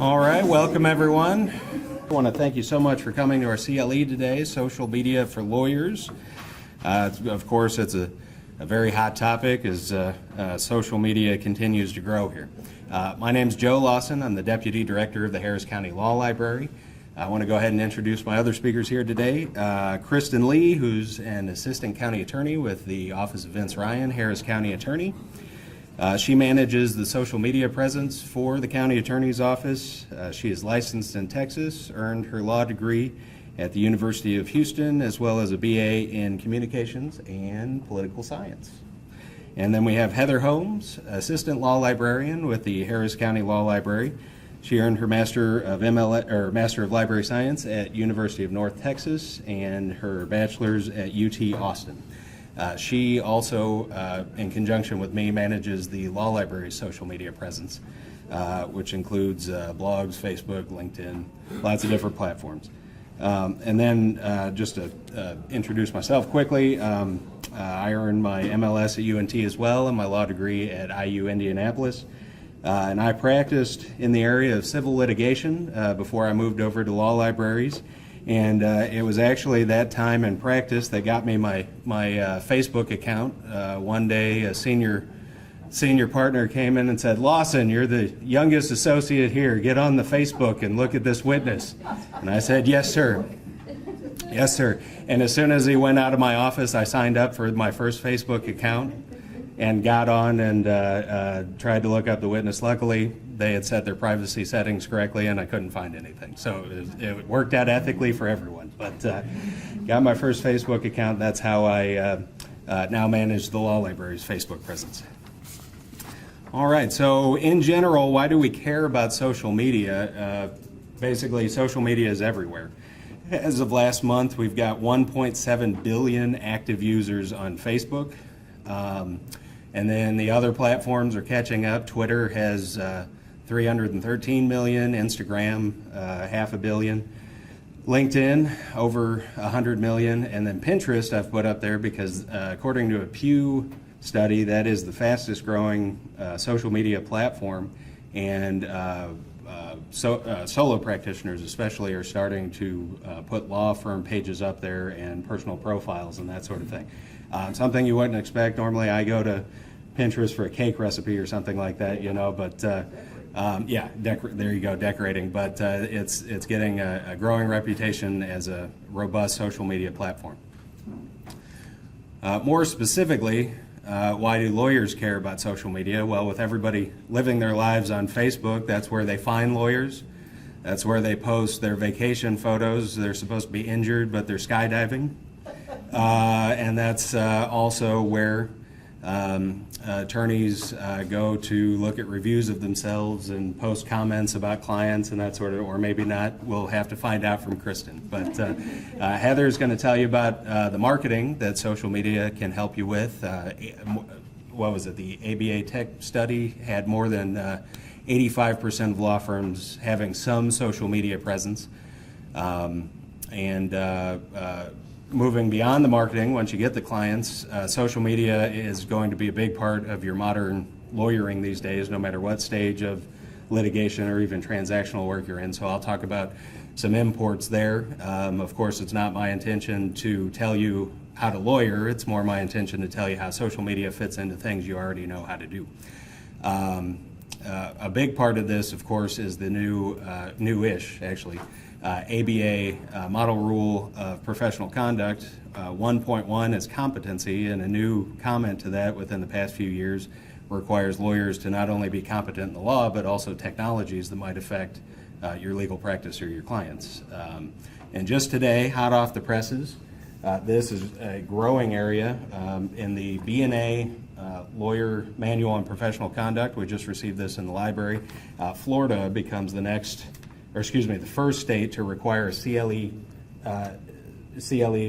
All right, welcome everyone. I want to thank you so much for coming to our CLE today, Social Media for Lawyers. Of course, it's a very hot topic as social media continues to grow here. My name is Joe Lawson. I'm the Deputy Director of the Harris County Law Library. I want to go ahead and introduce my other speakers here today. Kristen Lee, who's an Assistant County Attorney with the Office of Vince Ryan, Harris County Attorney. She manages the social media presence for the County Attorney's Office. She is licensed in Texas, earned her law degree at the University of Houston, as well as a BA in Communications and Political Science. And then we have Heather Holmes, Assistant Law Librarian with the Harris County Law Library. She earned her Master of Master of Library Science at University of North Texas and her Bachelor's at UT Austin. She also, in conjunction with me, manages the Law Library's social media presence, which includes blogs, Facebook, LinkedIn, lots of different platforms. And then just to introduce myself quickly, I earned my MLS at UNT as well and my law degree at IU Indianapolis. And I practiced in the area of civil litigation before I moved over to law libraries. And it was actually that time in practice that got me my Facebook account. One day a senior partner came in and said, "Lawson, you're the youngest associate here. Get on the Facebook and look at this witness." And I said, "Yes, sir. Yes, sir." And as soon as he went out of my office, I signed up for my first Facebook account and got on and tried to look up the witness. Luckily, they had set their privacy settings correctly and I couldn't find anything. So it worked out ethically for everyone. But got my first Facebook account. That's how I now manage the law library's Facebook presence. All right, so in general, why do we care about social media? Basically, social media is everywhere. As of last month, we've got 1.7 billion active users on Facebook. And then the other platforms are catching up. Twitter has 313 million, Instagram, 500 million, LinkedIn, over 100 million, and then Pinterest I've put up there because according to a Pew study, that is the fastest growing social media platform, and solo practitioners especially are starting to put law firm pages up there and personal profiles and that sort of thing. Something you wouldn't expect. Normally I go to Pinterest for a cake recipe or something like that, you know, but yeah, there you go, decorating. But it's getting a growing reputation as a robust social media platform. More specifically, why do lawyers care about social media? Well, with everybody living their lives on Facebook, that's where they find lawyers. That's where they post their vacation photos. They're supposed to be injured, but they're skydiving. And that's also where attorneys go to look at reviews of themselves and post comments about clients and that sort of, or maybe not. We'll have to find out from Kristen. But Heather is going to tell you about the marketing that social media can help you with. What was it? The ABA Tech study had more than 85% of law firms having some social media presence. Moving beyond the marketing, once you get the clients, social media is going to be a big part of your modern lawyering these days, no matter what stage of litigation or even transactional work you're in. So I'll talk about some imports there. Of course, it's not my intention to tell you how to lawyer. It's more my intention to tell you how social media fits into things you already know how to do. A big part of this, of course, is the new-ish, actually, ABA Model Rule of Professional Conduct. 1.1 is competency, and a new comment to that within the past few years requires lawyers to not only be competent in the law, but also technologies that might affect your legal practice or your clients. And just today, hot off the presses, this is a growing area in the B&A Lawyer Manual on Professional Conduct. We just received this in the library. Florida becomes the first state to require a CLE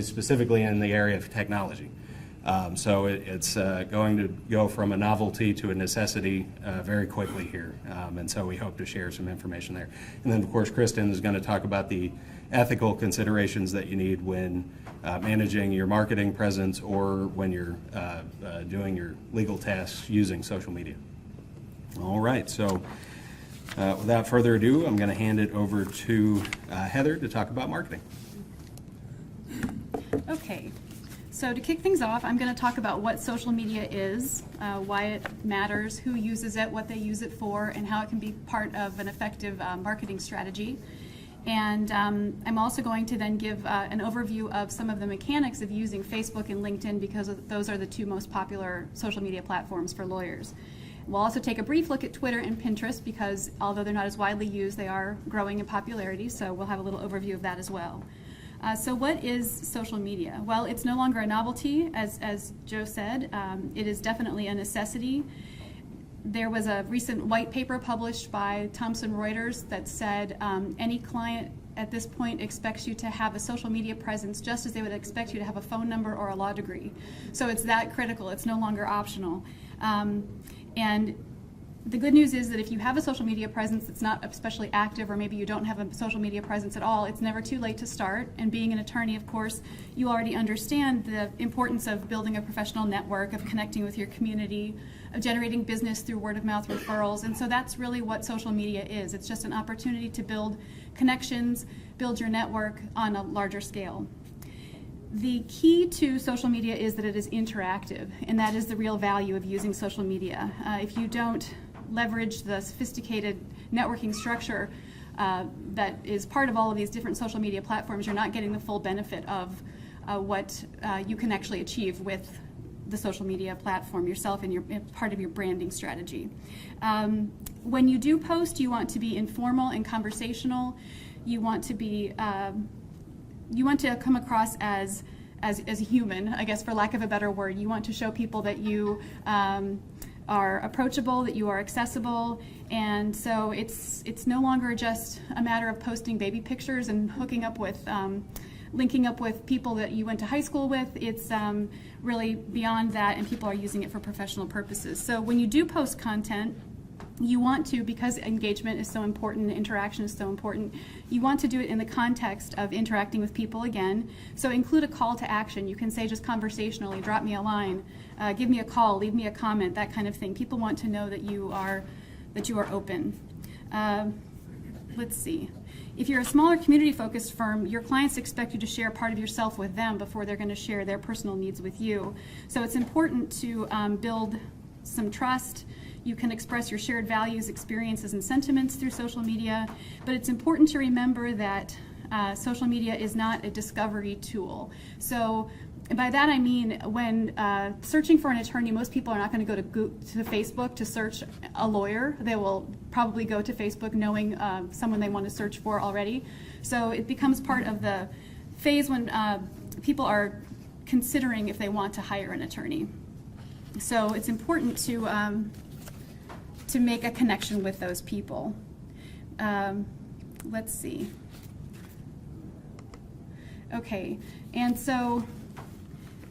specifically in the area of technology. So it's going to go from a novelty to a necessity very quickly here. And so we hope to share some information there. And then, of course, Kristen is going to talk about the ethical considerations that you need when managing your marketing presence or when you're doing your legal tasks using social media. All right, so Without further ado, I'm going to hand it over to Heather to talk about marketing. Okay, so to kick things off, I'm going to talk about what social media is, why it matters, who uses it, what they use it for, and how it can be part of an effective marketing strategy. And I'm also going to then give an overview of some of the mechanics of using Facebook and LinkedIn, because those are the two most popular social media platforms for lawyers. We'll also take a brief look at Twitter and Pinterest, because although they're not as widely used, they are growing in popularity, so we'll have a little overview of that as well. So what is social media? Well, it's no longer a novelty, as Joe said. It is definitely a necessity. There was a recent white paper published by Thomson Reuters that said any client at this point expects you to have a social media presence just as they would expect you to have a phone number or a law degree. So it's that critical. It's no longer optional. And the good news is that if you have a social media presence that's not especially active, or maybe you don't have a social media presence at all, it's never too late to start. And being an attorney, of course, you already understand the importance of building a professional network, of connecting with your community, of generating business through word-of-mouth referrals. And so that's really what social media is. It's just an opportunity to build connections, build your network on a larger scale. The key to social media is that it is interactive, and that is the real value of using social media. If you don't leverage the sophisticated networking structure that is part of all of these different social media platforms, you're not getting the full benefit of what you can actually achieve with the social media platform yourself and part of your branding strategy. When you do post, you want to be informal and conversational. You want to be you want to come across as human, I guess, for lack of a better word. You want to show people that you are approachable, that you are accessible, and so it's no longer just a matter of posting baby pictures and hooking up with linking up with people that you went to high school with. It's really beyond that, and people are using it for professional purposes. So when you do post content, you want to, because engagement is so important, interaction is so important, you want to do it in the context of interacting with people again. So include a call to action. You can say just conversationally, drop me a line, give me a call, leave me a comment, that kind of thing. People want to know that you are open. Let's see. If you're a smaller community-focused firm, your clients expect you to share part of yourself with them before they're going to share their personal needs with you. So it's important to build some trust. You can express your shared values, experiences, and sentiments through social media, but it's important to remember that social media is not a discovery tool. So by that I mean, when searching for an attorney, most people are not going to go to Facebook to search a lawyer. They will probably go to Facebook knowing someone they want to search for already. So it becomes part of the phase when people are considering if they want to hire an attorney. So it's important to make a connection with those people. Let's see. Okay, and so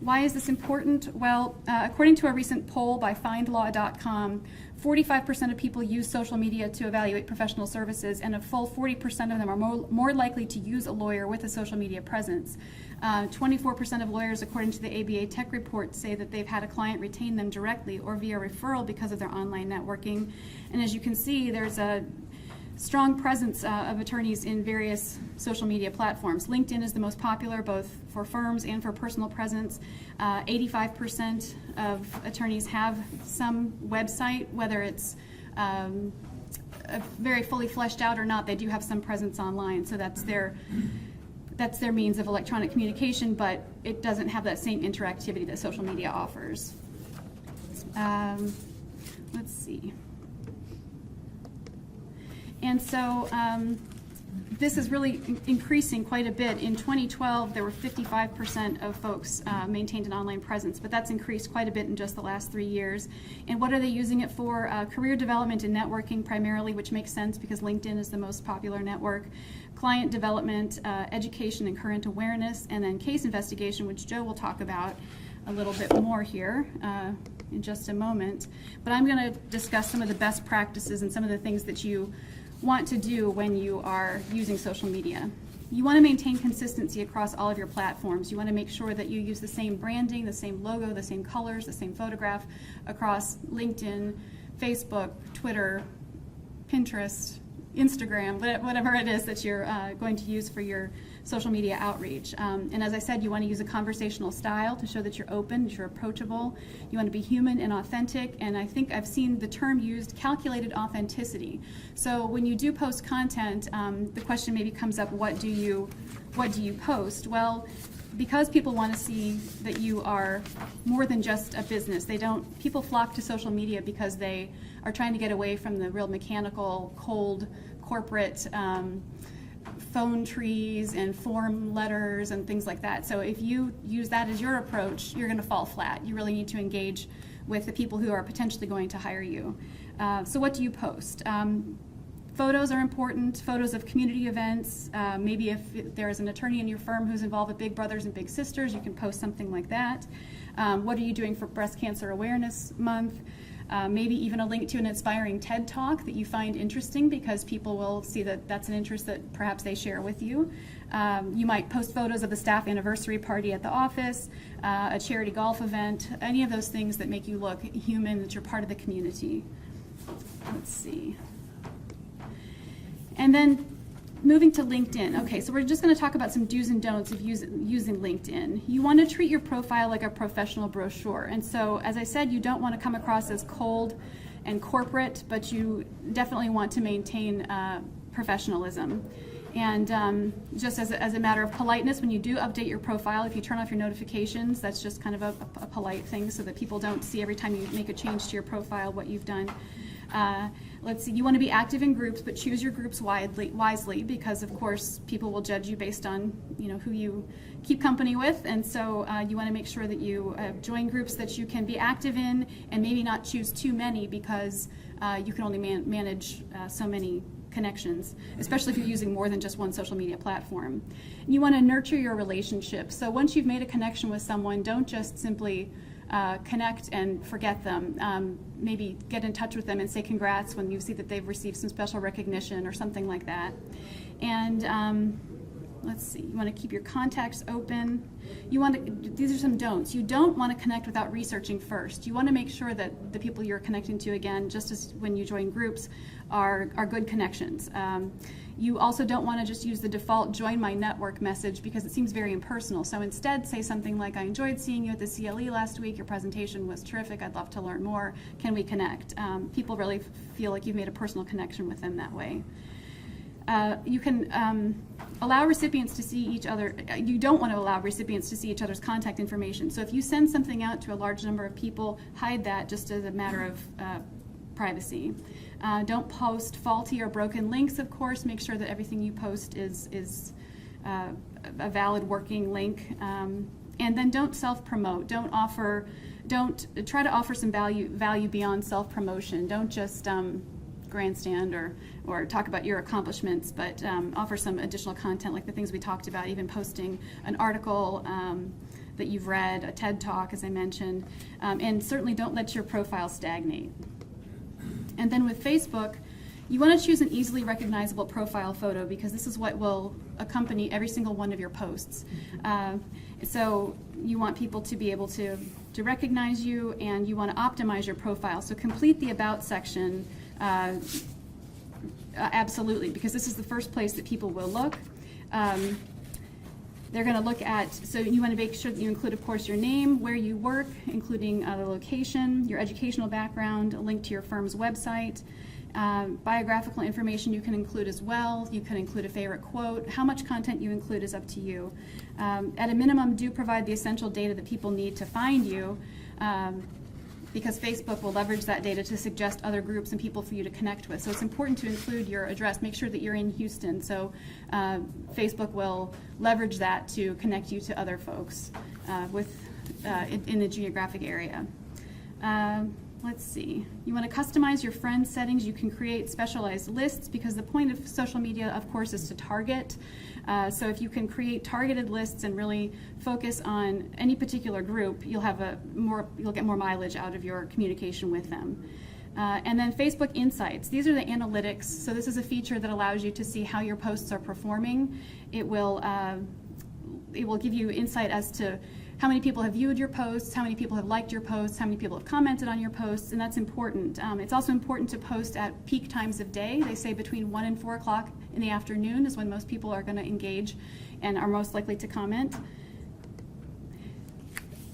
why is this important? Well, according to a recent poll by findlaw.com, 45% of people use social media to evaluate professional services, and a full 40% of them are more likely to use a lawyer with a social media presence. 24% of lawyers, according to the ABA Tech Report, say that they've had a client retain them directly or via referral because of their online networking. And as you can see, there's a strong presence of attorneys in various social media platforms. LinkedIn is the most popular, both for firms and for personal presence. 85% of attorneys have some website, whether it's very fully fleshed out or not. They do have some presence online, so that's their means of electronic communication, but it doesn't have that same interactivity that social media offers. Let's see. And so this is really increasing quite a bit. In 2012, there were 55% of folks maintained an online presence, but that's increased quite a bit in just the last 3 years. And what are they using it for? Career development and networking primarily, which makes sense because LinkedIn is the most popular network. Client development, education and current awareness, and then case investigation, which Joe will talk about a little bit more here in just a moment. But I'm going to discuss some of the best practices and some of the things that you want to do when you are using social media. You want to maintain consistency across all of your platforms. You want to make sure that you use the same branding, the same logo, the same colors, the same photograph across LinkedIn, Facebook, Twitter, Pinterest, Instagram, whatever it is that you're going to use for your social media outreach. And as I said, you want to use a conversational style to show that you're open, that you're approachable. You want to be human and authentic. And I think I've seen the term used, calculated authenticity. So when you do post content, the question maybe comes up, what do you post? Well, because people want to see that you are more than just a business. People flock to social media because they are trying to get away from the real mechanical, cold, corporate phone trees and form letters and things like that. So if you use that as your approach, you're going to fall flat. You really need to engage with the people who are potentially going to hire you. So what do you post? Photos are important, photos of community events. Maybe if there is an attorney in your firm who's involved with Big Brothers and Big Sisters, you can post something like that. What are you doing for Breast Cancer Awareness Month? Maybe even a link to an inspiring TED Talk that you find interesting because people will see that that's an interest that perhaps they share with you. You might post photos of the staff anniversary party at the office, a charity golf event, any of those things that make you look human, that you're part of the community. Let's see. And then moving to LinkedIn. Okay, so we're just going to talk about some do's and don'ts of using LinkedIn. You want to treat your profile like a professional brochure. And so, as I said, you don't want to come across as cold and corporate, but you definitely want to maintain professionalism. And just as a matter of politeness, when you do update your profile, if you turn off your notifications, that's just kind of a polite thing so that people don't see every time you make a change to your profile what you've done. Let's see, you want to be active in groups, but choose your groups wisely because, of course, people will judge you based on who you keep company with, and so you want to make sure that you join groups that you can be active in and maybe not choose too many because you can only manage so many connections, especially if you're using more than just one social media platform. You want to nurture your relationship. So once you've made a connection with someone, don't just simply connect and forget them. Maybe get in touch with them and say congrats when you see that they've received some special recognition or something like that. And let's see, you want to keep your contacts open. These are some don'ts. You don't want to connect without researching first. You want to make sure that the people you're connecting to, again, just as when you join groups, are good connections. You also don't want to just use the default join my network message because it seems very impersonal. So instead say something like, I enjoyed seeing you at the CLE last week. Your presentation was terrific. I'd love to learn more. Can we connect? People really feel like you've made a personal connection with them that way. You can allow recipients to see each other. You don't want to allow recipients to see each other's contact information. So if you send something out to a large number of people, hide that just as a matter of privacy. Don't post faulty or broken links, of course. Make sure that everything you post is a valid working link. And then don't self-promote. Don't try to offer some value beyond self-promotion. Don't just grandstand or talk about your accomplishments, but offer some additional content like the things we talked about, even posting an article that you've read, a TED Talk, as I mentioned, and certainly don't let your profile stagnate. And then with Facebook, you want to choose an easily recognizable profile photo because this is what will accompany every single one of your posts. So you want people to be able to recognize you, and you want to optimize your profile. So complete the About section absolutely, because this is the first place that people will look. They're going to look at, so you want to make sure that you include, of course, your name, where you work, including the location, your educational background, a link to your firm's website, biographical information you can include as well. You can include a favorite quote. How much content you include is up to you. At a minimum, do provide the essential data that people need to find you, because Facebook will leverage that data to suggest other groups and people for you to connect with. So it's important to include your address. Make sure that you're in Houston. So Facebook will leverage that to connect you to other folks in the geographic area. Let's see. You want to customize your friend settings. You can create specialized lists because the point of social media, of course, is to target. So if you can create targeted lists and really focus on any particular group, you'll get more mileage out of your communication with them. And then Facebook Insights. These are the analytics. So this is a feature that allows you to see how your posts are performing. It will give you insight as to how many people have viewed your posts, how many people have liked your posts, how many people have commented on your posts, and that's important. It's also important to post at peak times of day. They say between 1 and 4 o'clock in the afternoon is when most people are going to engage and are most likely to comment.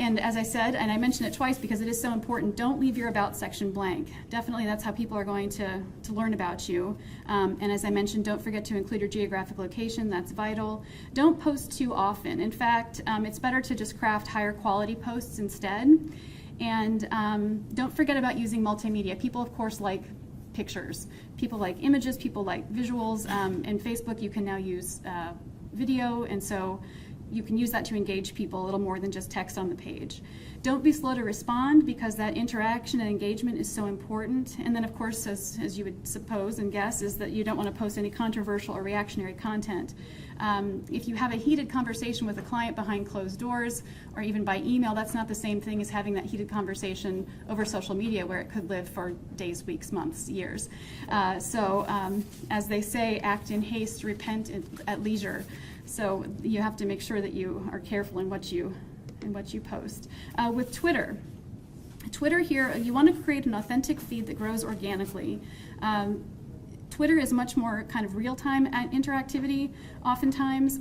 And as I said, and I mentioned it twice because it is so important, don't leave your about section blank. Definitely that's how people are going to learn about you. And as I mentioned, don't forget to include your geographic location, that's vital. Don't post too often. In fact, it's better to just craft higher quality posts instead. And don't forget about using multimedia. People, of course, like pictures. People like images, people like visuals. In Facebook, you can now use video, and so you can use that to engage people a little more than just text on the page. Don't be slow to respond because that interaction and engagement is so important. And then of course, as you would suppose and guess, is that you don't want to post any controversial or reactionary content. If you have a heated conversation with a client behind closed doors or even by email, that's not the same thing as having that heated conversation over social media where it could live for days, weeks, months, years. So as they say, act in haste, repent at leisure. So you have to make sure that you are careful in what you post. With Twitter here, you want to create an authentic feed that grows organically. Twitter is much more kind of real-time interactivity oftentimes.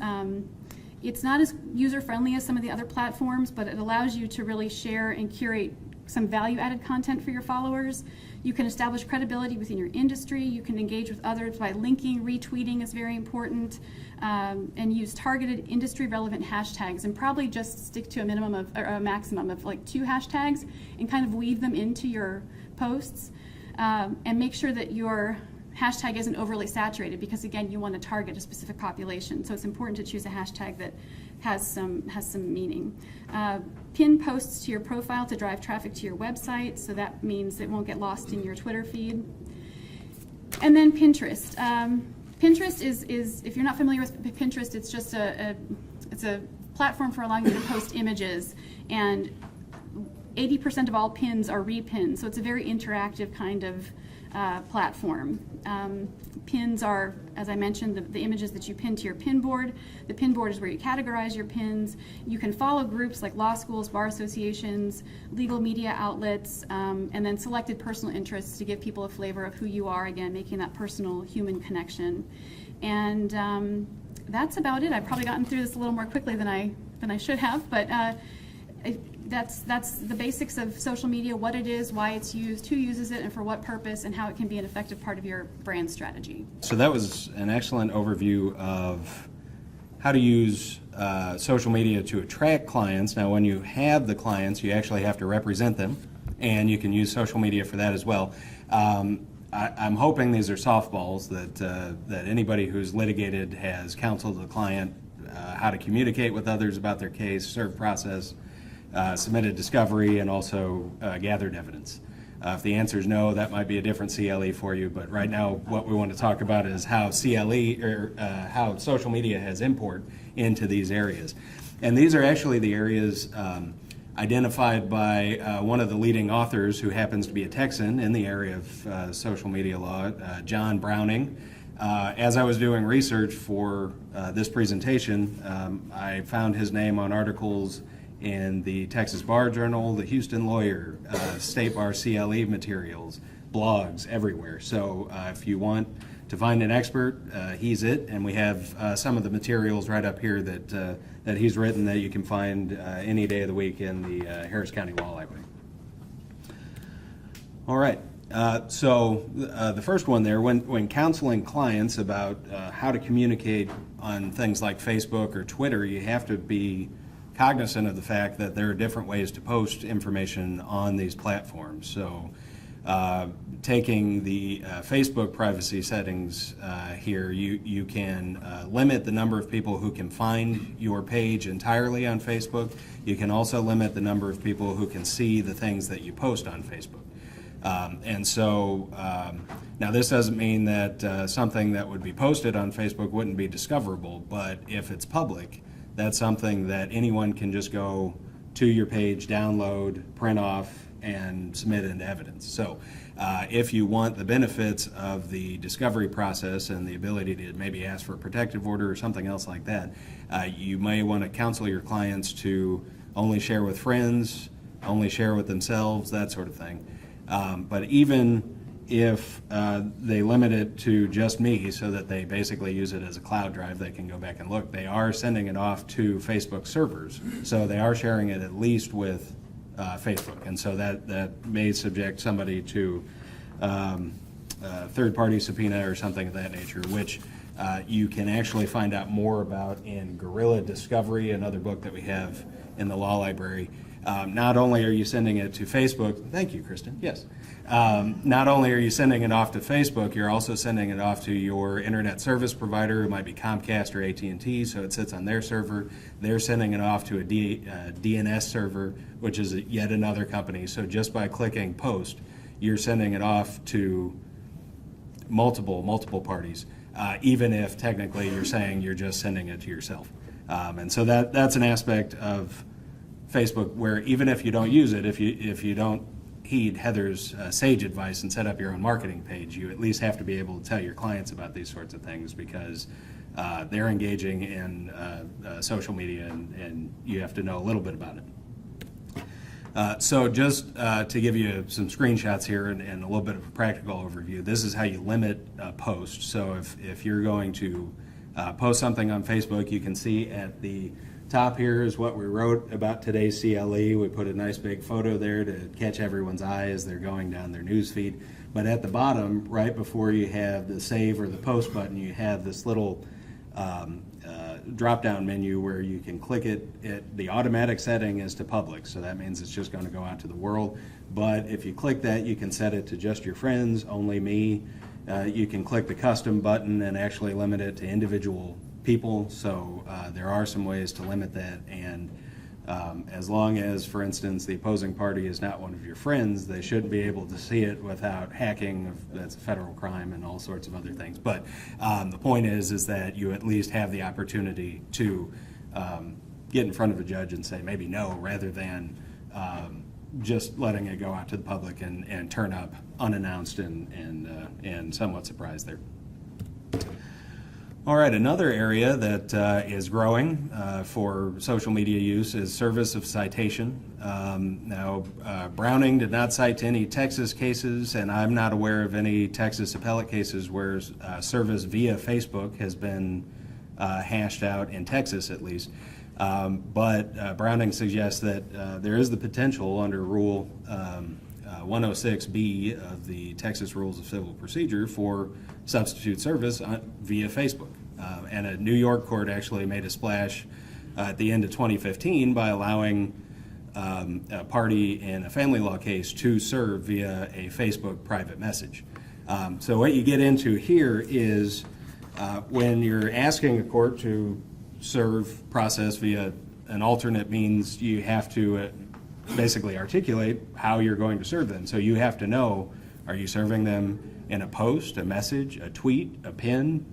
It's not as user-friendly as some of the other platforms, but it allows you to really share and curate some value-added content for your followers. You can establish credibility within your industry. You can engage with others by linking, retweeting is very important, and use targeted industry-relevant hashtags, and probably just stick to a minimum of, or a maximum of like 2 hashtags, and kind of weave them into your posts, and make sure that your hashtag isn't overly saturated because again, you want to target a specific population. So it's important to choose a hashtag that has some meaning. Pin posts to your profile to drive traffic to your website, so that means it won't get lost in your Twitter feed. And then Pinterest. Pinterest is, if you're not familiar with Pinterest, it's just it's a platform for allowing you to post images, and 80% of all pins are repins, so it's a very interactive kind of platform. Pins are, as I mentioned, the images that you pin to your pin board. The pin board is where you categorize your pins. You can follow groups like law schools, bar associations, legal media outlets, and then selected personal interests to give people a flavor of who you are, again, making that personal human connection. And that's about it. I've probably gotten through this a little more quickly than I should have, but that's the basics of social media, what it is, why it's used, who uses it, and for what purpose, and how it can be an effective part of your brand strategy. So that was an excellent overview of how to use social media to attract clients. Now, when you have the clients, you actually have to represent them, and you can use social media for that as well. I'm hoping these are softballs, that anybody who's litigated has counseled the client how to communicate with others about their case, serve process, submitted discovery, and also gathered evidence. If the answer is no, that might be a different CLE for you, but right now what we want to talk about is how CLE, or how social media has import into these areas. And these are actually the areas identified by one of the leading authors who happens to be a Texan in the area of social media law, John Browning. As I was doing research for this presentation, I found his name on articles in the Texas Bar Journal, the Houston Lawyer, State Bar CLE materials, blogs everywhere. So if you want to find an expert, he's it. And we have some of the materials right up here that he's written that you can find any day of the week in the Harris County Law Library. All right. So the first one there, when counseling clients about how to communicate on things like Facebook or Twitter, you have to be cognizant of the fact that there are different ways to post information on these platforms. So taking the Facebook privacy settings here, you can limit the number of people who can find your page entirely on Facebook. You can also limit the number of people who can see the things that you post on Facebook. Now this doesn't mean that something that would be posted on Facebook wouldn't be discoverable, but if it's public, that's something that anyone can just go to your page, download, print off, and submit into evidence. So if you want the benefits of the discovery process and the ability to maybe ask for a protective order or something else like that, you may want to counsel your clients to only share with friends, only share with themselves, that sort of thing. But even if they limit it to just me so that they basically use it as a cloud drive, they can go back and look, they are sending it off to Facebook servers. So they are sharing it at least with Facebook. And so that may subject somebody to third-party subpoena or something of that nature, which you can actually find out more about in Guerrilla Discovery, another book that we have in the law library. Not only are you sending it to Facebook, thank you, Kristen, yes. Not only are you sending it off to Facebook, you're also sending it off to your internet service provider. It might be Comcast or AT&T, so it sits on their server. They're sending it off to a DNS server, which is yet another company. So just by clicking post, you're sending it off to multiple parties, even if technically you're saying you're just sending it to yourself. And so that's an aspect of Facebook where even if you don't use it, if you don't heed Heather's sage advice and set up your own marketing page, you at least have to be able to tell your clients about these sorts of things because they're engaging in social media and you have to know a little bit about it. So just to give you some screenshots here and a little bit of a practical overview, this is how you limit a post. So if you're going to post something on Facebook, you can see at the top here is what we wrote about today's CLE. We put a nice big photo there to catch everyone's eye as they're going down their news feed. But at the bottom, right before you have the save or the post button, you have this little drop-down menu where you can click it. The automatic setting is to public, so that means it's just going to go out to the world. But if you click that, you can set it to just your friends, only me. You can click the custom button and actually limit it to individual people, so there are some ways to limit that, and as long as, for instance, the opposing party is not one of your friends, they shouldn't be able to see it without hacking. That's a federal crime and all sorts of other things. But the point is that you at least have the opportunity to get in front of a judge and say maybe no, rather than just letting it go out to the public and turn up unannounced and somewhat surprised there. All right, another area that is growing for social media use is service of citation. Now, Browning did not cite any Texas cases, and I'm not aware of any Texas appellate cases where service via Facebook has been hashed out in Texas, at least. But Browning suggests that there is the potential under Rule 106B of the Texas Rules of Civil Procedure for substitute service via Facebook. And a New York court actually made a splash at the end of 2015 by allowing a party in a family law case to serve via a Facebook private message. So what you get into here is when you're asking a court to serve process via an alternate means, you have to basically articulate how you're going to serve them. So you have to know, are you serving them in a post, a message, a tweet, a pin?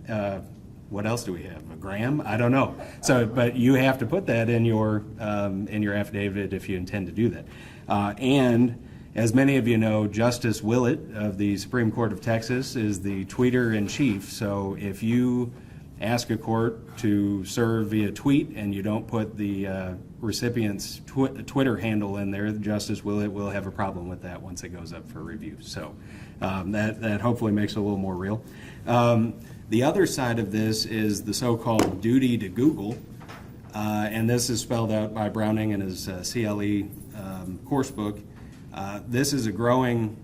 What else do we have? A gram? I don't know. So, but you have to put that in your affidavit if you intend to do that. And as many of you know, Justice Willett of the Supreme Court of Texas is the tweeter in chief. So if you ask a court to serve via tweet and you don't put the recipient's Twitter handle in there, Justice Willett will have a problem with that once it goes up for review. So that hopefully makes it a little more real. The other side of this is the so-called duty to Google, and this is spelled out by Browning in his CLE course book. This is a growing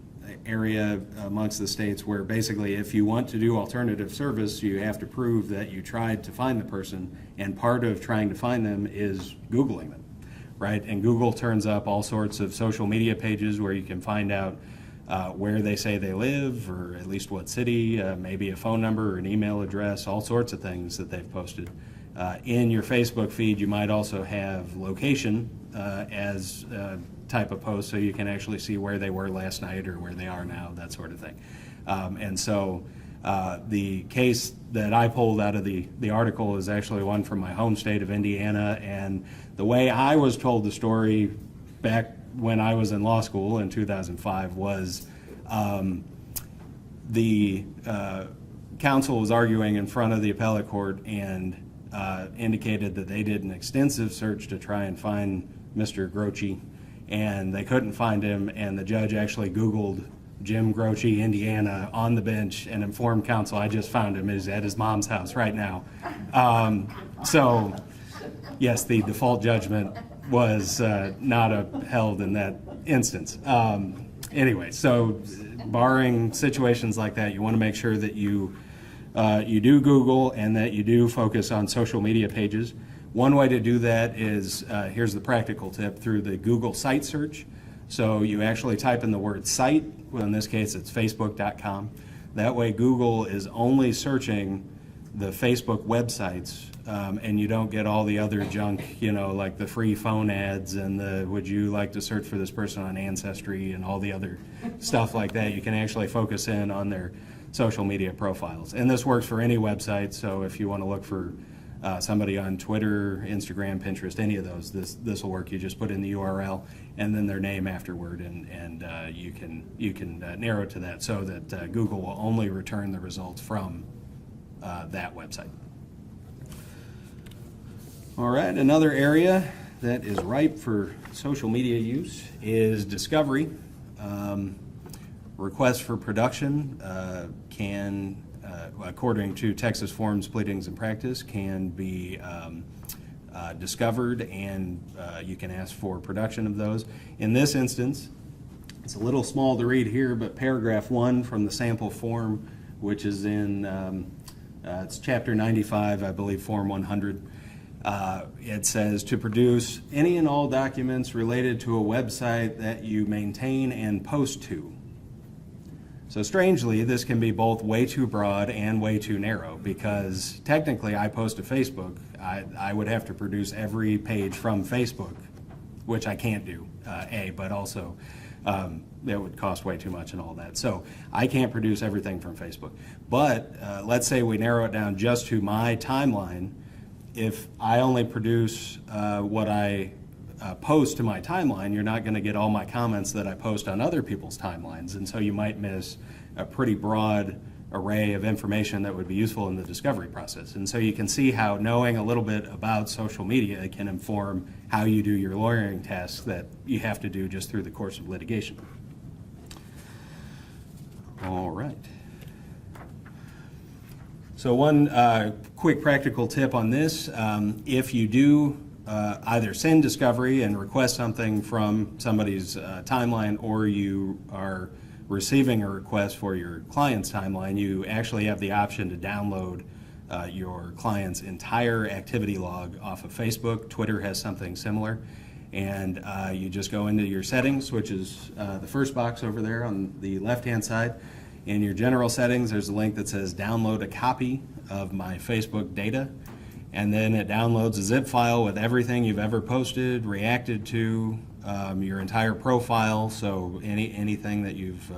area amongst the states where basically if you want to do alternative service, you have to prove that you tried to find the person, and part of trying to find them is Googling them, right? And Google turns up all sorts of social media pages where you can find out where they say they live, or at least what city, maybe a phone number or an email address, all sorts of things that they've posted. In your Facebook feed, you might also have location as a type of post, so you can actually see where they were last night or where they are now, that sort of thing. And so the case that I pulled out of the article is actually one from my home state of Indiana, and the way I was told the story back when I was in law school in 2005 was the counsel was arguing in front of the appellate court and indicated that they did an extensive search to try and find Mr. Groce, and they couldn't find him, and the judge actually Googled Jim Groce, Indiana, on the bench and informed counsel, I just found him. He's at his mom's house right now. So, yes, the default judgment was not upheld in that instance. Anyway, so barring situations like that, you want to make sure that you do Google and that you do focus on social media pages. One way to do that is, here's the practical tip, through the Google site search. So you actually type in the word site, well, in this case it's facebook.com. That way Google is only searching the Facebook websites, and you don't get all the other junk, like the free phone ads and the would you like to search for this person on Ancestry and all the other stuff like that. You can actually focus in on their social media profiles. And this works for any website, so if you want to look for somebody on Twitter, Instagram, Pinterest, any of those, this will work. You just put in the URL and then their name afterward, and you can narrow it to that, so that Google will only return the results from that website. All right, another area that is ripe for social media use is discovery. Requests for production can, according to Texas Forms, Pleadings, and Practice, can be discovered, and you can ask for production of those. In this instance, it's a little small to read here, but paragraph 1 from the sample form, which is in it's chapter 95, I believe, form 100. It says to produce any and all documents related to a website that you maintain and post to. So strangely, this can be both way too broad and way too narrow, because technically I post to Facebook. I would have to produce every page from Facebook, which I can't do, but also that would cost way too much and all that. So I can't produce everything from Facebook. But let's say we narrow it down just to my timeline. If I only produce what I post to my timeline, you're not going to get all my comments that I post on other people's timelines, and so you might miss a pretty broad array of information that would be useful in the discovery process. And so you can see how knowing a little bit about social media can inform how you do your lawyering tasks that you have to do just through the course of litigation. All right. So one quick practical tip on this, if you do either send discovery and request something from somebody's timeline, or you are receiving a request for your client's timeline, you actually have the option to download your client's entire activity log off of Facebook. Twitter has something similar. And you just go into your settings, which is the first box over there on the left-hand side. In your general settings, there's a link that says download a copy of my Facebook data. And then it downloads a zip file with everything you've ever posted, reacted to, your entire profile, so anything that you've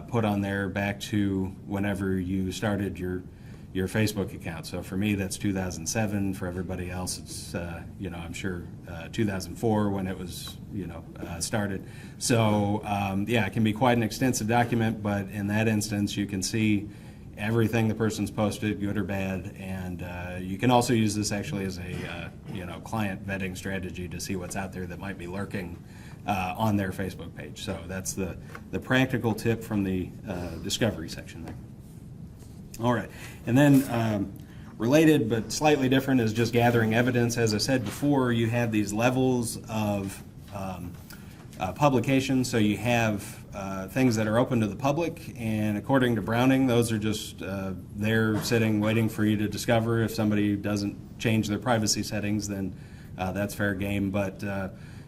put on there back to whenever you started your Facebook account. So for me, that's 2007. For everybody else, it's I'm sure 2004 when it was started. So yeah, it can be quite an extensive document, but in that instance, you can see everything the person's posted, good or bad, and you can also use this actually as a client vetting strategy to see what's out there that might be lurking on their Facebook page. So that's the practical tip from the discovery section there. All right, and then related but slightly different is just gathering evidence. As I said before, you have these levels of publication. So you have things that are open to the public, and according to Browning, those are just there sitting waiting for you to discover. If somebody doesn't change their privacy settings, then that's fair game. But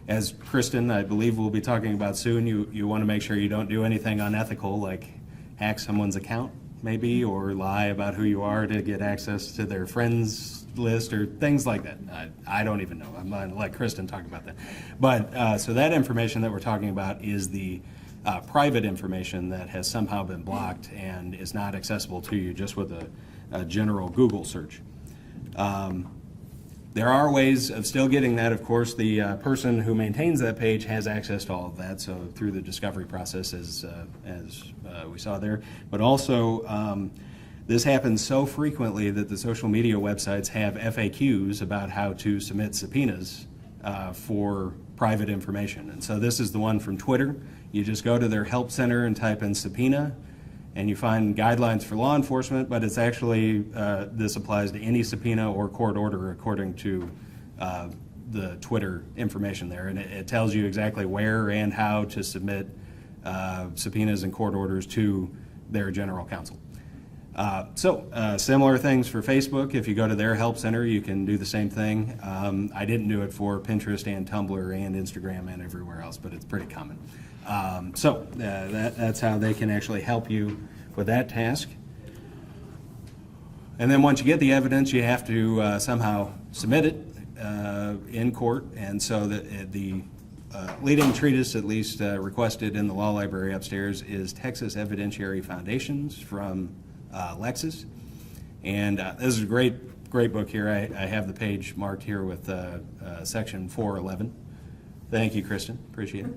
as Kristen, I believe, will be talking about soon, you want to make sure you don't do anything unethical, like hack someone's account maybe, or lie about who you are to get access to their friends list or things like that. I don't even know. I'm going to let Kristen talk about that. But so that information that we're talking about is the private information that has somehow been blocked and is not accessible to you just with a general Google search. There are ways of still getting that. Of course, the person who maintains that page has access to all of that, so through the discovery process, as we saw there. But also, this happens so frequently that the social media websites have FAQs about how to submit subpoenas for private information. And so this is the one from Twitter. You just go to their help center and type in subpoena, and you find guidelines for law enforcement, but it's actually, this applies to any subpoena or court order according to the Twitter information there. And it tells you exactly where and how to submit subpoenas and court orders to their general counsel. Similar things for Facebook. If you go to their help center, you can do the same thing. I didn't do it for Pinterest and Tumblr and Instagram and everywhere else, but it's pretty common. That's how they can actually help you with that task. And then once you get the evidence, you have to somehow submit it in court. And so the leading treatise, at least requested in the law library upstairs, is Texas Evidentiary Foundations from Lexis. And this is a great book here. I have the page marked here with section 411. Thank you, Kristen. Appreciate it.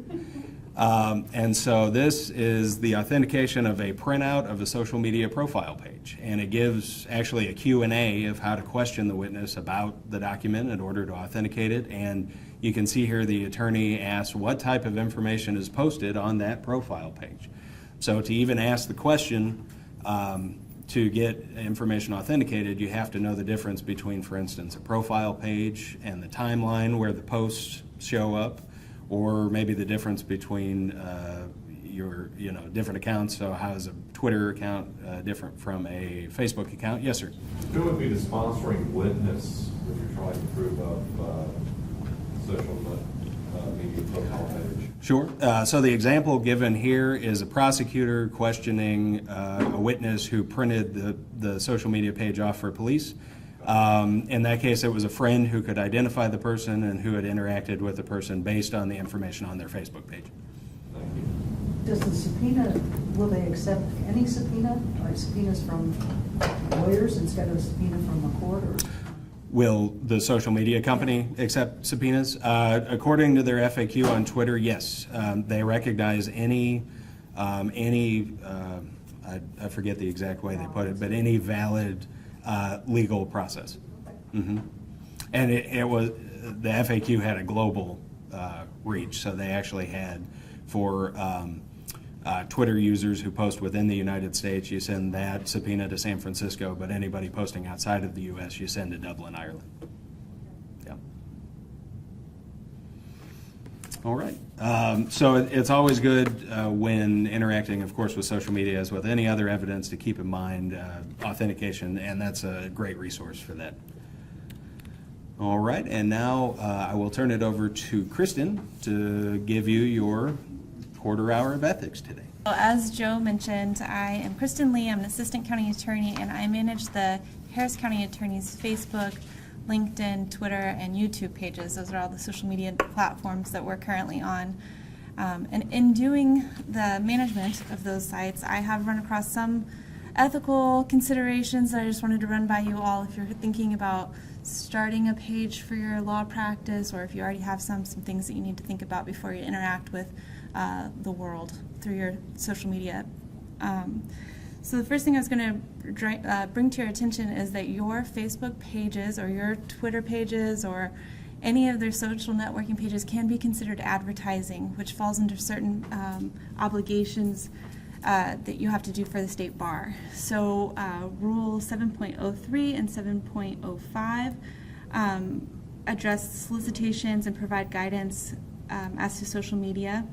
And so this is the authentication of a printout of a social media profile page. And it gives actually a Q&A of how to question the witness about the document in order to authenticate it. And you can see here the attorney asks what type of information is posted on that profile page. So to even ask the question, to get information authenticated, you have to know the difference between, for instance, a profile page and the timeline where the posts show up, or maybe the difference between your different accounts. So how is a Twitter account different from a Facebook account? Yes, sir. Who would be the sponsoring witness if you're trying to prove up social media profile page? Sure. So the example given here is a prosecutor questioning a witness who printed the social media page off for police. In that case, it was a friend who could identify the person and who had interacted with the person based on the information on their Facebook page. Thank you. Does the subpoena, will they accept any subpoena, like subpoenas from lawyers instead of subpoena from a court? Or? Will the social media company accept subpoenas? According to their FAQ on Twitter, yes. They recognize any I forget the exact way they put it, but any valid legal process. Mm-hmm. And it was, the FAQ had a global reach, so they actually had for Twitter users who post within the United States, you send that subpoena to San Francisco, but anybody posting outside of the U.S., you send to Dublin, Ireland. Yeah. All right. So it's always good when interacting, of course, with social media, as with any other evidence, to keep in mind authentication, and that's a great resource for that. All right, and now I will turn it over to Kristen to give you your quarter hour of ethics today. Well, as Joe mentioned, I am Kristen Lee. I'm an assistant county attorney, and I manage the Harris County Attorney's Facebook, LinkedIn, Twitter, and YouTube pages. Those are all the social media platforms that we're currently on. And in doing the management of those sites, I have run across some ethical considerations that I just wanted to run by you all. If you're thinking about starting a page for your law practice, or if you already have some things that you need to think about before you interact with the world through your social media. So the first thing I was going to bring to your attention is that your Facebook pages or your Twitter pages or any of their social networking pages can be considered advertising, which falls under certain obligations that you have to do for the state bar. So Rule 7.03 and 7.05 address solicitations and provide guidance as to social media.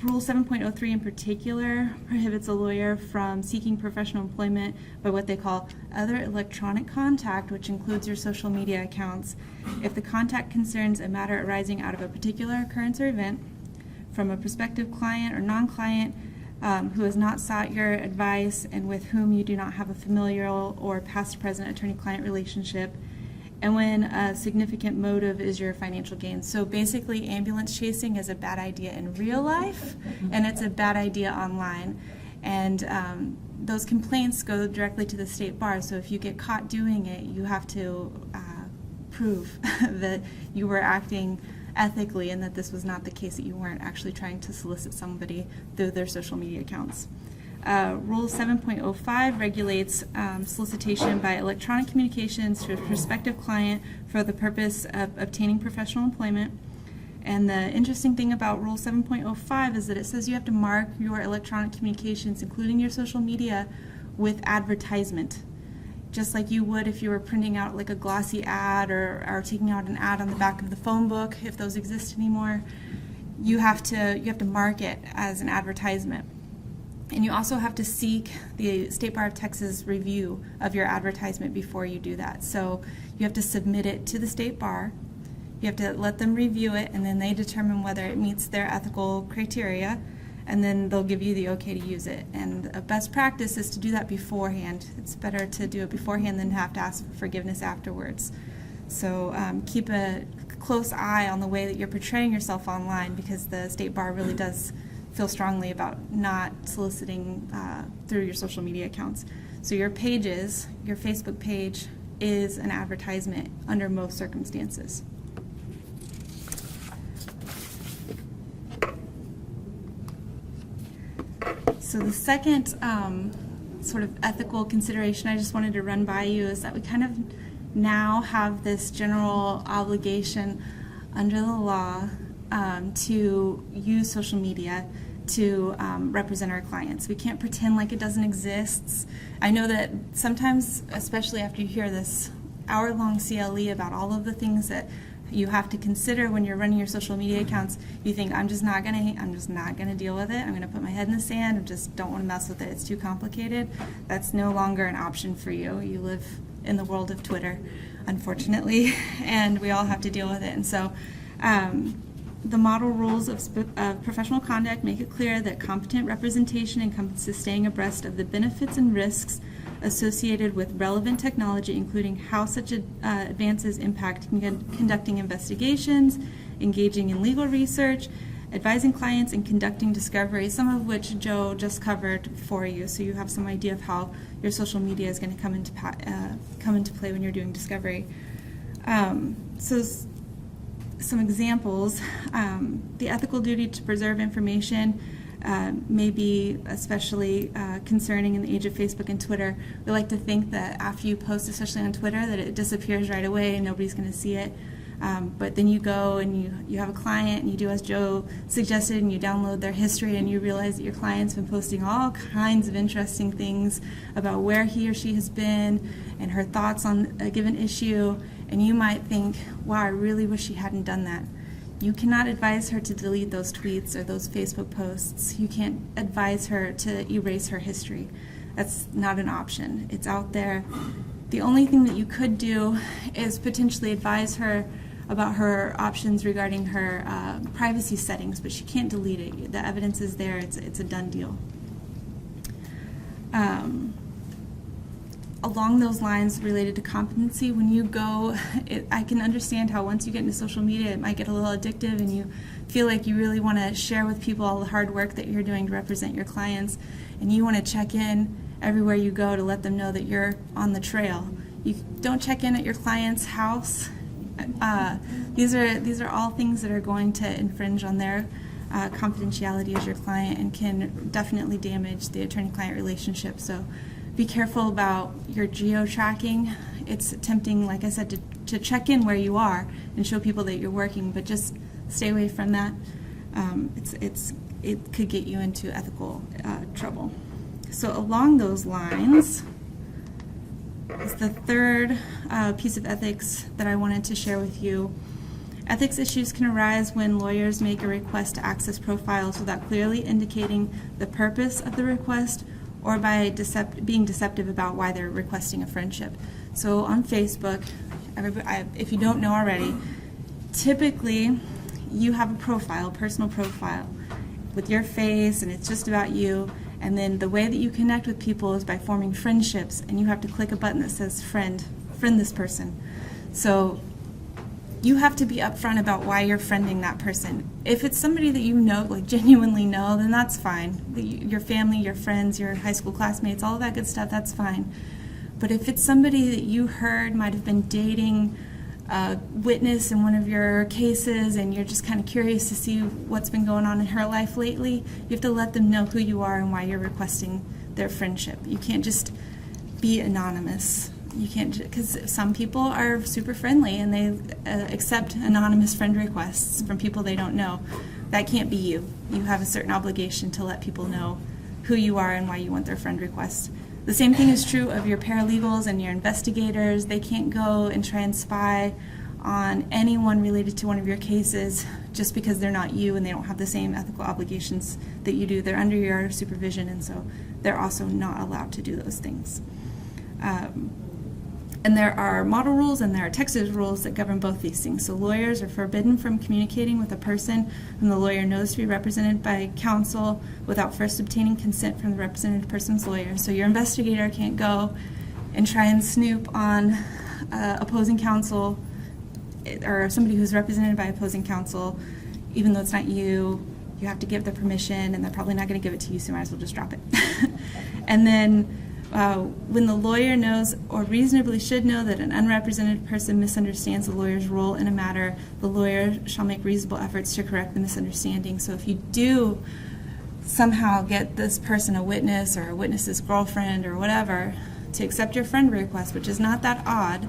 Rule 7.03 in particular prohibits a lawyer from seeking professional employment by what they call other electronic contact, which includes your social media accounts, if the contact concerns a matter arising out of a particular occurrence or event from a prospective client or non-client who has not sought your advice and with whom you do not have a familial or past-present attorney-client relationship, and when a significant motive is your financial gain. So basically, ambulance chasing is a bad idea in real life, and it's a bad idea online. And those complaints go directly to the state bar, so if you get caught doing it, you have to prove that you were acting ethically and that this was not the case, that you weren't actually trying to solicit somebody through their social media accounts. Rule 7.05 regulates solicitation by electronic communications to a prospective client for the purpose of obtaining professional employment. And the interesting thing about Rule 7.05 is that it says you have to mark your electronic communications, including your social media, with advertisement. Just like you would if you were printing out like a glossy ad or taking out an ad on the back of the phone book, if those exist anymore, you have to mark it as an advertisement. And you also have to seek the State Bar of Texas review of your advertisement before you do that. So you have to submit it to the State Bar. You have to let them review it, and then they determine whether it meets their ethical criteria, and then they'll give you the okay to use it. And a best practice is to do that beforehand. It's better to do it beforehand than have to ask for forgiveness afterwards. So keep a close eye on the way that you're portraying yourself online, because the State Bar really does feel strongly about not soliciting through your social media accounts. So your pages, your Facebook page, is an advertisement under most circumstances. So the second sort of ethical consideration I just wanted to run by you is that we kind of now have this general obligation under the law to use social media to represent our clients. We can't pretend like it doesn't exist. I know that sometimes, especially after you hear this hour-long CLE about all of the things that you have to consider when you're running your social media accounts, you think, I'm just not gonna deal with it. I'm gonna put my head in the sand. I just don't want to mess with it. It's too complicated. That's no longer an option for you. You live in the world of Twitter, unfortunately, and we all have to deal with it. And so the model rules of professional conduct make it clear that competent representation encompasses staying abreast of the benefits and risks associated with relevant technology, including how such advances impact conducting investigations, engaging in legal research, advising clients, and conducting discovery, some of which Joe just covered for you, so you have some idea of how your social media is going to come into play when you're doing discovery. So some examples, the ethical duty to preserve information may be especially concerning in the age of Facebook and Twitter. We like to think that after you post, especially on Twitter, that it disappears right away and nobody's going to see it. But then you go and you have a client and you do as Joe suggested, and you download their history, and you realize that your client's been posting all kinds of interesting things about where he or she has been and her thoughts on a given issue, and you might think, wow, I really wish she hadn't done that. You cannot advise her to delete those tweets or those Facebook posts. You can't advise her to erase her history. That's not an option. It's out there. The only thing that you could do is potentially advise her about her options regarding her privacy settings, but she can't delete it. The evidence is there. It's a done deal. Along those lines related to competency, when you go, I can understand how once you get into social media, it might get a little addictive and you feel like you really want to share with people all the hard work that you're doing to represent your clients, and you want to check in everywhere you go to let them know that you're on the trail. You don't check in at your client's house. These are all things that are going to infringe on their confidentiality as your client and can definitely damage the attorney-client relationship. So be careful about your geo-tracking. It's tempting, like I said, to check in where you are and show people that you're working, but just stay away from that. It could get you into ethical trouble. So along those lines is the third piece of ethics that I wanted to share with you. Ethics issues can arise when lawyers make a request to access profiles without clearly indicating the purpose of the request, or by being deceptive about why they're requesting a friendship. So on Facebook, if you don't know already, typically you have a profile, personal profile, with your face, and it's just about you. And then the way that you connect with people is by forming friendships, and you have to click a button that says friend this person. So you have to be upfront about why you're friending that person. If it's somebody that you know, like genuinely know, then that's fine. Your family, your friends, your high school classmates, all of that good stuff, that's fine. But if it's somebody that you heard might have been dating a witness in one of your cases and you're just kind of curious to see what's been going on in her life lately, you have to let them know who you are and why you're requesting their friendship. You can't just be anonymous. You can't, because some people are super friendly and they accept anonymous friend requests from people they don't know. That can't be you. You have a certain obligation to let people know who you are and why you want their friend request. The same thing is true of your paralegals and your investigators. They can't go and try and spy on anyone related to one of your cases just because they're not you and they don't have the same ethical obligations that you do. They're under your supervision, and so they're also not allowed to do those things. And there are model rules and there are Texas rules that govern both these things. So lawyers are forbidden from communicating with a person whom the lawyer knows to be represented by counsel without first obtaining consent from the represented person's lawyer. So your investigator can't go and try and snoop on opposing counsel or somebody who's represented by opposing counsel, even though it's not you. You have to give the permission, and they're probably not going to give it to you, so you might as well just drop it. And then when the lawyer knows or reasonably should know that an unrepresented person misunderstands the lawyer's role in a matter, the lawyer shall make reasonable efforts to correct the misunderstanding. So if you do somehow get this person a witness or a witness's girlfriend or whatever to accept your friend request, which is not that odd,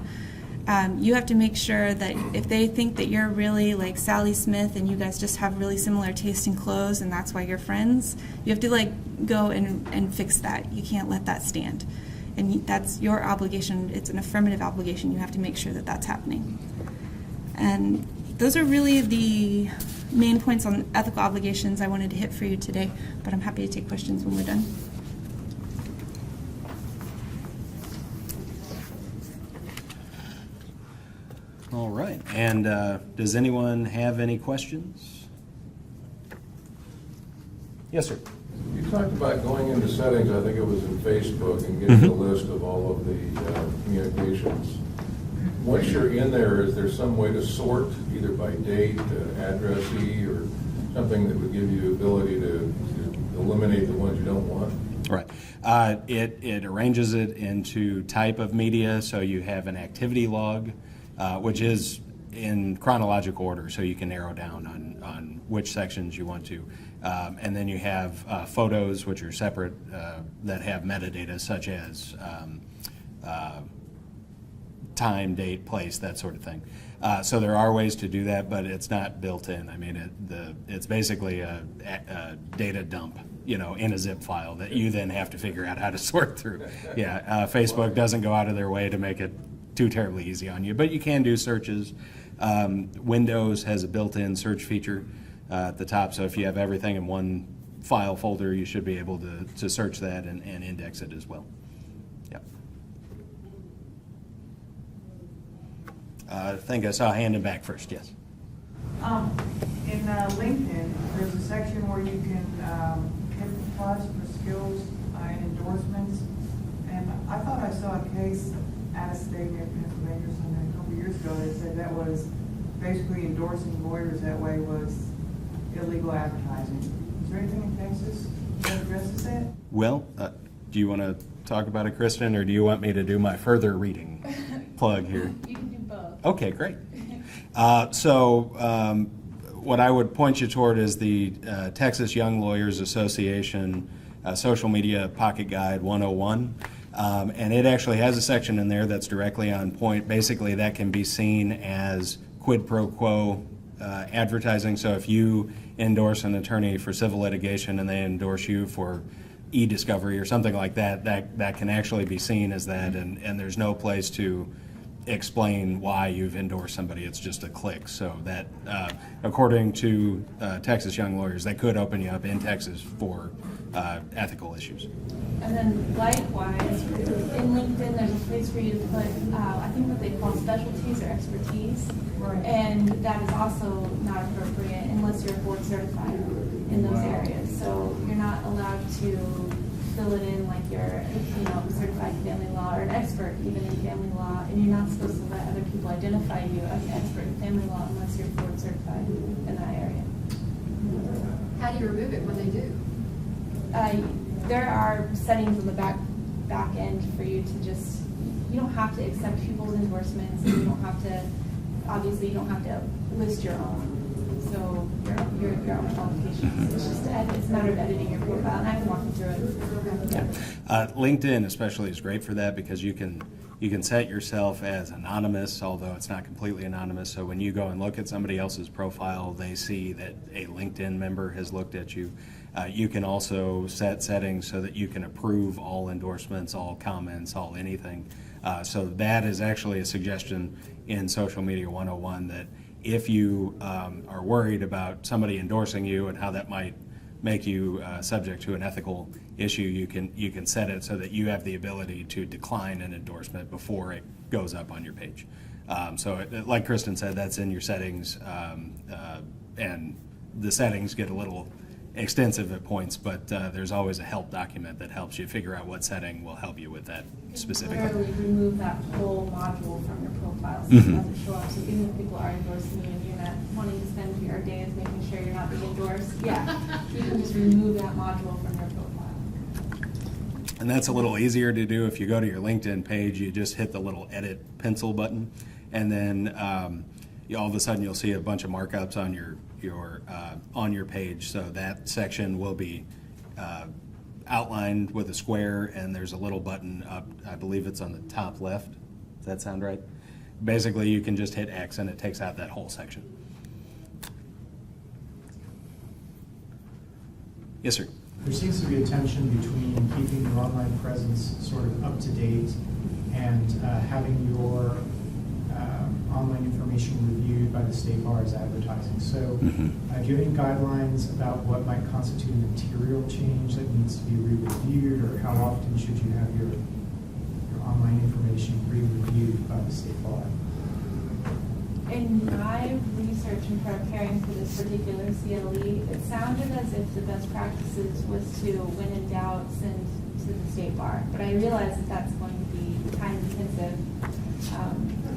you have to make sure that if they think that you're really like Sally Smith and you guys just have really similar taste in clothes and that's why you're friends, you have to like go and fix that. You can't let that stand. And that's your obligation. It's an affirmative obligation. You have to make sure that that's happening. And those are really the main points on ethical obligations I wanted to hit for you today, but I'm happy to take questions when we're done. All right, and does anyone have any questions? Yes, sir. You talked about going into settings, I think it was in Facebook, and getting a list of all of the communications. Once you're in there, is there some way to sort, either by date, addressee, or something that would give you ability to eliminate the ones you don't want? Right. It arranges it into type of media, so you have an activity log, which is in chronological order, so you can narrow down on which sections you want to. And then you have photos, which are separate, that have metadata such as time, date, place, that sort of thing. So there are ways to do that, but it's not built in. I mean, it's basically a data dump, in a zip file that you then have to figure out how to sort through. Yeah, Facebook doesn't go out of their way to make it too terribly easy on you, but you can do searches. Windows has a built-in search feature at the top, so if you have everything in one file folder, you should be able to search that and index it as well. Yep. I think I saw a hand in back first, yes. In LinkedIn, there's a section where you can advertise for skills and endorsements. And I thought I saw a case out of state in Pennsylvania or something a couple years ago that said that was basically endorsing lawyers that way was illegal advertising. Is there anything in Texas that addresses that? Well, do you want to talk about it, Kristen, or do you want me to do my further reading plug here? You can do both. Okay, great. What I would point you toward is the Texas Young Lawyers Association Social Media Pocket Guide 101. And it actually has a section in there that's directly on point. Basically, that can be seen as quid pro quo advertising. So if you endorse an attorney for civil litigation and they endorse you for e-discovery or something like that, that can actually be seen as that, and there's no place to explain why you've endorsed somebody. It's just a click. So that, according to Texas Young Lawyers, that could open you up in Texas for ethical issues. And then likewise, in LinkedIn, there's a place for you to put, I think what they call specialties or expertise. Right. And that is also not appropriate unless you're board certified in those areas. So you're not allowed to fill it in like you're, certified in family law or an expert even in family law. And you're not supposed to let other people identify you as an expert in family law unless you're board certified in that area. How do you remove it when they do? There are settings on the back end for you to just, you don't have to accept people's endorsements, and you don't have to obviously you don't have to list your own. So your own qualifications. It's just it's a matter of editing your profile, and I can walk you through it. Yeah. LinkedIn especially is great for that because you can set yourself as anonymous, although it's not completely anonymous. So when you go and look at somebody else's profile, they see that a LinkedIn member has looked at you. You can also set settings so that you can approve all endorsements, all comments, all anything. So that is actually a suggestion in Social Media 101 that if you are worried about somebody endorsing you and how that might make you subject to an ethical issue, you can set it so that you have the ability to decline an endorsement before it goes up on your page. Like Kristen said, that's in your settings, and the settings get a little extensive at points, but there's always a help document that helps you figure out what setting will help you with that specifically. Literally remove that whole module from your profile so it doesn't show up. So even if people are endorsing you and you're not wanting to spend your days making sure you're not being endorsed, you can just remove that module from your profile. And that's a little easier to do if you go to your LinkedIn page. You just hit the little edit pencil button, and then all of a sudden you'll see a bunch of markups on your page. So that section will be outlined with a square, and there's a little button up. I believe it's on the top left. Does that sound right? Basically, you can just hit X, and it takes out that whole section. Yes, sir. There seems to be a tension between keeping your online presence sort of up to date and having your online information reviewed by the state bar as advertising. So do you have any guidelines about what might constitute a material change that needs to be re-reviewed, or how often should you have your online information re-reviewed by the state bar? In my research and preparing for this particular CLE, it sounded as if the best practices was to, when in doubt, send to the state bar. But I realize that that's going to be time intensive.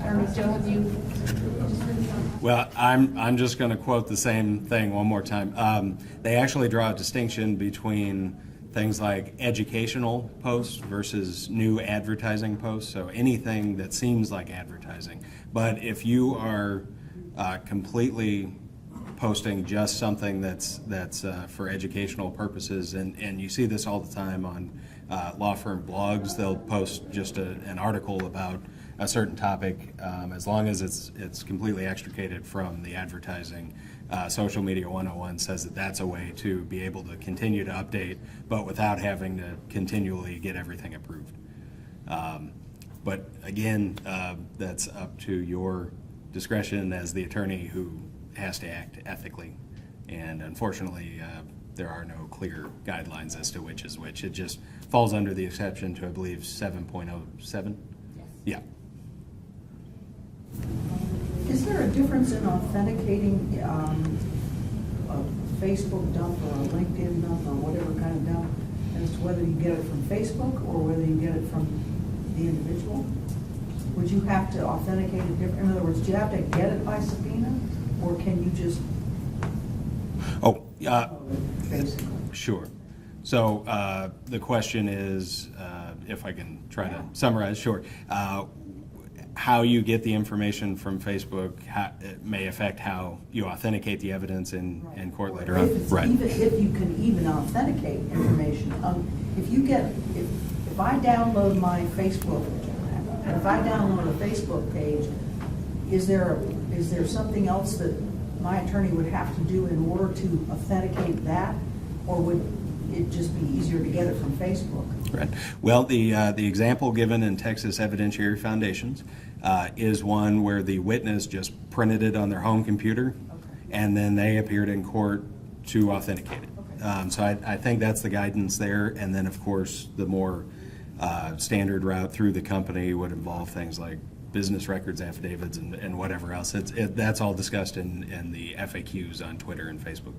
I don't know, Joe, have you just heard something? Well, I'm just going to quote the same thing one more time. They actually draw a distinction between things like educational posts versus new advertising posts, so anything that seems like advertising. But if you are completely posting just something that's for educational purposes, and you see this all the time on law firm blogs, they'll post just an article about a certain topic, as long as it's completely extricated from the advertising. Social Media 101 says that that's a way to be able to continue to update, but without having to continually get everything approved. But again, that's up to your discretion as the attorney who has to act ethically. And unfortunately, there are no clear guidelines as to which is which. It just falls under the exception to, I believe, 7.07? Yeah. Is there a difference in authenticating a Facebook dump or a LinkedIn dump or whatever kind of dump as to whether you get it from Facebook or whether you get it from the individual? Would you have to authenticate it different? In other words, do you have to get it by subpoena, or can you just? Basically. Sure. So the question is, if I can try to summarize, sure. How you get the information from Facebook it may affect how you authenticate the evidence in court later on. Even if you can even authenticate information, if I download my Facebook, if I download a Facebook page, is there something else that my attorney would have to do in order to authenticate that, or would it just be easier to get it from Facebook? Right. Well, the example given in Texas Evidentiary Foundations is one where the witness just printed it on their home computer, and then they appeared in court to authenticate it. So I think that's the guidance there. And then, of course, the more standard route through the company would involve things like business records, affidavits, and whatever else. That's all discussed in the FAQs on Twitter and Facebook.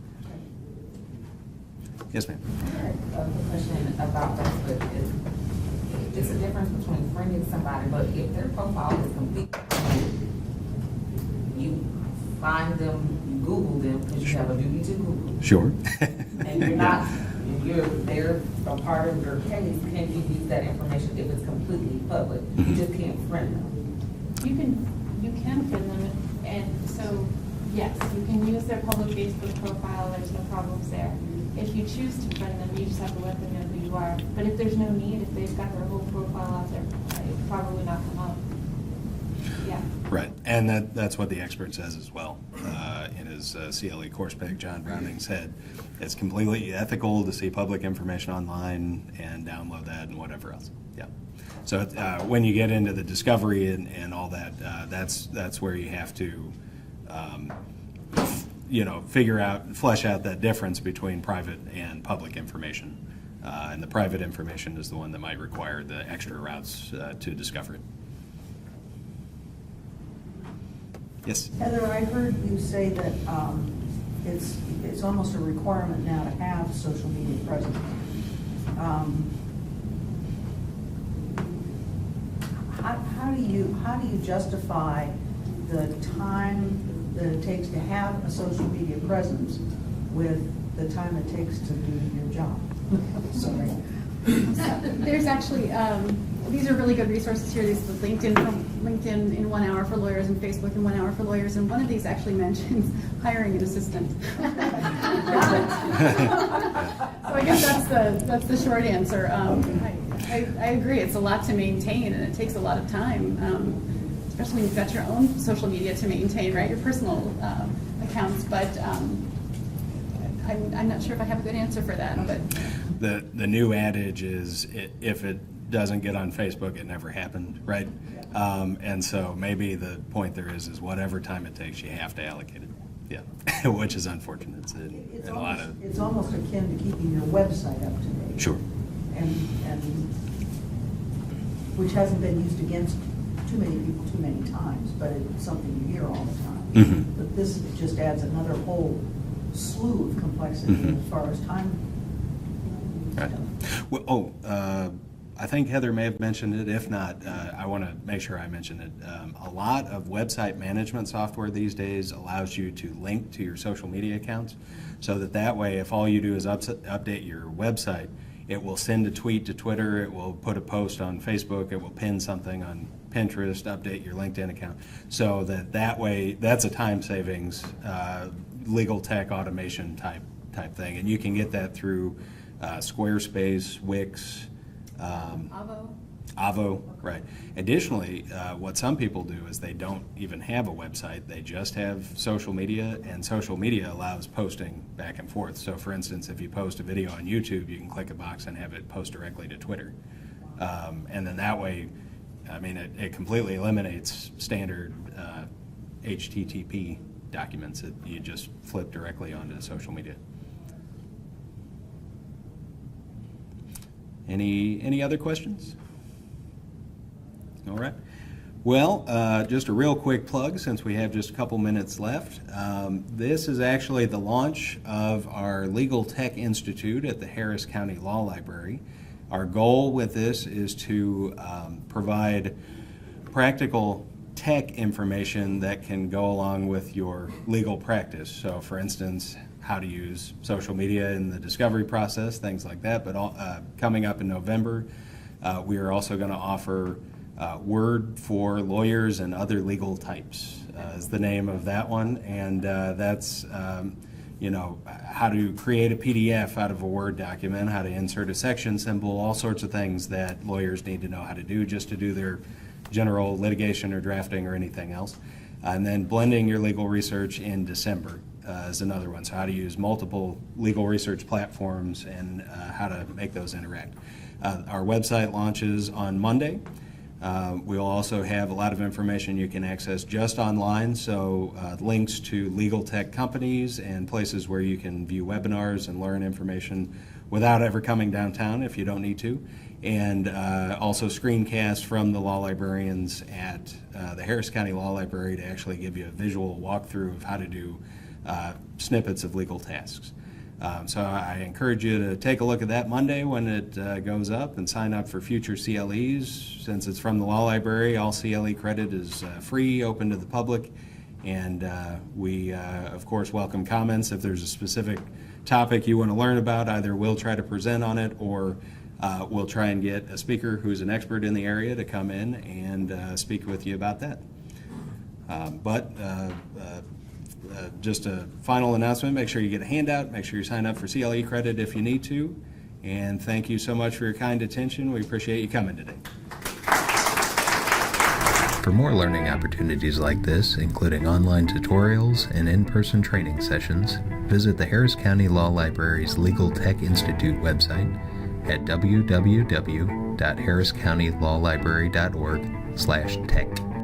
Yes, ma'am. A question about Facebook is, it's a difference between friending somebody, but if their profile is completely, you find them, you Google them, because you have a duty to Google. Sure. And you're not, they're a part of your case, can you use that information if it's completely public? You just can't friend them. You can friend them And so, yes, you can use their public Facebook profile, there's no problems there. If you choose to friend them, you just have to let them know who you are. But if there's no need, if they've got their whole profile out there, it's probably not come up. Yeah. Right, and that's what the expert says as well. In his CLE course pick, John Browning said it's completely ethical to see public information online and download that and whatever else. Yeah. So when you get into the discovery and all that, that's where you have to, flesh out that difference between private and public information. And the private information is the one that might require the extra routes to discover it. Yes? Heather, I heard you say that it's almost a requirement now to have social media presence. How do you justify the time that it takes to have a social media presence with the time it takes to do your job? Sorry. There's actually, these are really good resources here. These are LinkedIn in 1 hour for lawyers and Facebook in 1 hour for lawyers. And one of these actually mentions hiring an assistant. So I guess that's the short answer. I agree. It's a lot to maintain and it takes a lot of time, especially when you've got your own social media to maintain, right? Your personal accounts. But I'm not sure if I have a good answer for that. But the new adage is if it doesn't get on Facebook, it never happened, right? And so maybe the point there is whatever time it takes, you have to allocate it. Yeah, which is unfortunate. It's almost akin to keeping your website up to date. Sure. And which hasn't been used against too many people too many times, but it's something you hear all the time. Mm-hmm. But this just adds another whole slew of complexity Mm-hmm. as far as time. Right. Well, I think Heather may have mentioned it. If not, I want to make sure I mention it. A lot of website management software these days allows you to link to your social media accounts, so that way, if all you do is update your website, it will send a tweet to Twitter, it will put a post on Facebook, it will pin something on Pinterest, update your LinkedIn account. So that way, that's a time savings, legal tech automation type thing. And you can get that through Squarespace, Wix, Avo, right. Additionally, what some people do is they don't even have a website, they just have social media, and social media allows posting back and forth. So for instance, if you post a video on YouTube, you can click a box and have it post directly to Twitter. And then that way, I mean, it completely eliminates standard HTTP documents that you just flip directly onto social media. Any other questions? All right. Well, just a real quick plug since we have just a couple minutes left. This is actually the launch of our Legal Tech Institute at the Harris County Law Library. Our goal with this is to provide practical tech information that can go along with your legal practice. So for instance, how to use social media in the discovery process, things like that. But coming up in November, we are also going to offer Word for Lawyers and Other Legal Types is the name of that one. And that's, how to create a PDF out of a Word document, how to insert a section symbol, all sorts of things that lawyers need to know how to do just to do their general litigation or drafting or anything else. And then blending your legal research in December is another one. So how to use multiple legal research platforms and how to make those interact. Our website launches on Monday. We'll also have a lot of information you can access just online, so links to legal tech companies and places where you can view webinars and learn information without ever coming downtown if you don't need to. And also screencasts from the law librarians at the Harris County Law Library to actually give you a visual walkthrough of how to do snippets of legal tasks. So I encourage you to take a look at that Monday when it goes up and sign up for future CLEs. Since it's from the law library, all CLE credit is free, open to the public. And we, of course, welcome comments. If there's a specific topic you want to learn about, either we'll try to present on it or we'll try and get a speaker who's an expert in the area to come in and speak with you about that. Just a final announcement, make sure you get a handout, make sure you sign up for CLE credit if you need to, and thank you so much for your kind attention. We appreciate you coming today. For more learning opportunities like this, including online tutorials and in-person training sessions, visit the Harris County Law Library's Legal Tech Institute website at www.harriscountylawlibrary.org/tech.